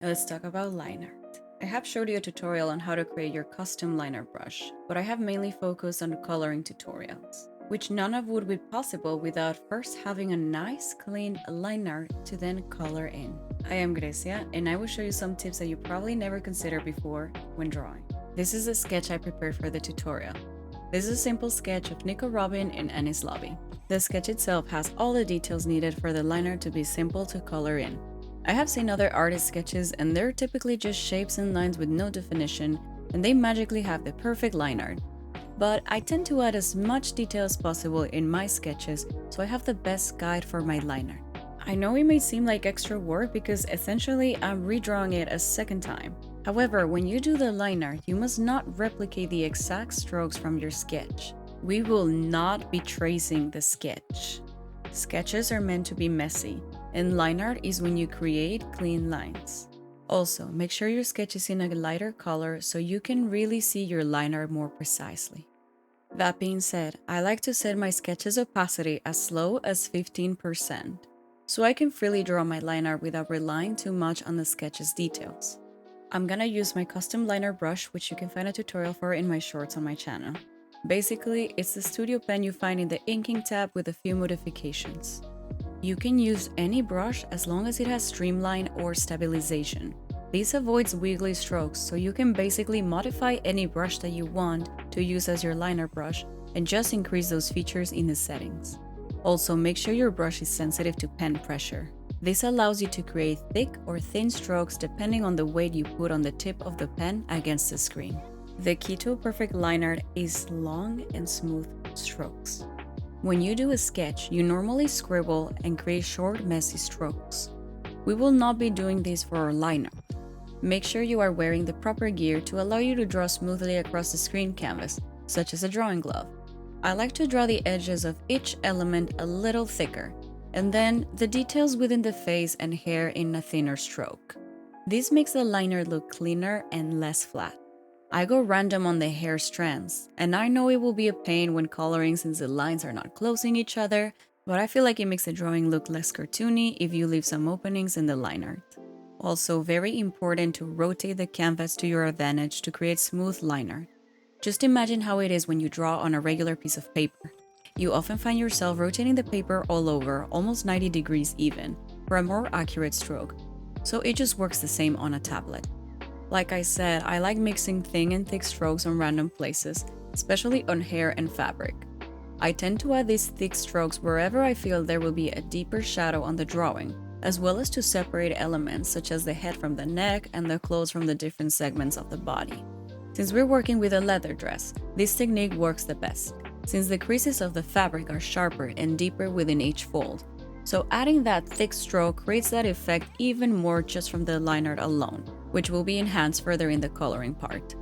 Let's talk about line art. I have showed you a tutorial on how to create your custom liner brush, but I have mainly focused on coloring tutorials, which none of would be possible without first having a nice clean liner to then color in. I am Grecia, and I will show you some tips that you probably never considered before when drawing. This is a sketch I prepared for the tutorial. This is a simple sketch of Nico Robin in Annie's lobby. The sketch itself has all the details needed for the liner to be simple to color in. I have seen other artist sketches and they're typically just shapes and lines with no definition, and they magically have the perfect line art. But I tend to add as much detail as possible in my sketches, so I have the best guide for my line art. I know it may seem like extra work because essentially I'm redrawing it a second time. However, when you do the line art, you must not replicate the exact strokes from your sketch. We will not be tracing the sketch. Sketches are meant to be messy, and line art is when you create clean lines. Also, make sure your sketch is in a lighter color so you can really see your line art more precisely. That being said, I like to set my sketch's opacity as low as 15%, so I can freely draw my line art without relying too much on the sketch's details. I'm gonna use my custom liner brush, which you can find a tutorial for in my shorts on my channel. Basically, it's the studio pen you find in the inking tab with a few modifications. You can use any brush as long as it has streamline or stabilization. This avoids wiggly strokes, so you can basically modify any brush that you want to use as your liner brush and just increase those features in the settings. Also, make sure your brush is sensitive to pen pressure. This allows you to create thick or thin strokes depending on the weight you put on the tip of the pen against the screen. The key to a perfect line art is long and smooth strokes. When you do a sketch, you normally scribble and create short, messy strokes. We will not be doing this for our line art. Make sure you are wearing the proper gear to allow you to draw smoothly across the screen canvas, such as a drawing glove. I like to draw the edges of each element a little thicker, and then the details within the face and hair in a thinner stroke. This makes the liner look cleaner and less flat. I go random on the hair strands, and I know it will be a pain when coloring since the lines are not closing each other, but I feel like it makes the drawing look less cartoony if you leave some openings in the line art. Also, very important to rotate the canvas to your advantage to create smooth line art. Just imagine how it is when you draw on a regular piece of paper. You often find yourself rotating the paper all over, almost 90 degrees even, for a more accurate stroke, so it just works the same on a tablet. Like I said, I like mixing thin and thick strokes on random places, especially on hair and fabric. I tend to add these thick strokes wherever I feel there will be a deeper shadow on the drawing, as well as to separate elements such as the head from the neck and the clothes from the different segments of the body. Since we're working with a leather dress, this technique works the best, since the creases of the fabric are sharper and deeper within each fold. So adding that thick stroke creates that effect even more just from the line art alone, which will be enhanced further in the coloring part.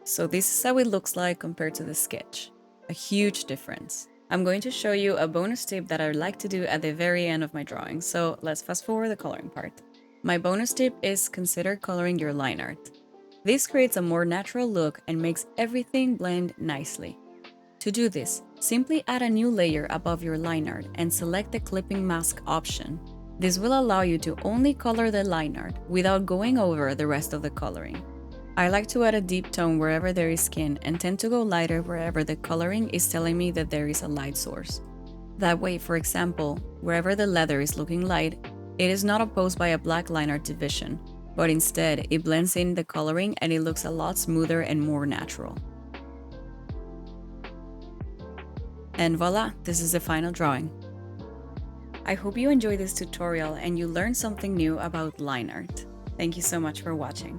So this is how it looks like compared to the sketch. A huge difference. I'm going to show you a bonus tip that I like to do at the very end of my drawing, so let's fast forward the coloring part. My bonus tip is consider coloring your line art. This creates a more natural look and makes everything blend nicely. To do this, simply add a new layer above your line art and select the clipping mask option. This will allow you to only color the line art without going over the rest of the coloring. I like to add a deep tone wherever there is skin and tend to go lighter wherever the coloring is telling me that there is a light source. That way, for example, wherever the leather is looking light, it is not opposed by a black line art division, but instead it blends in the coloring and it looks a lot smoother and more natural. And voila, this is the final drawing. I hope you enjoyed this tutorial and you learned something new about line art. Thank you so much for watching.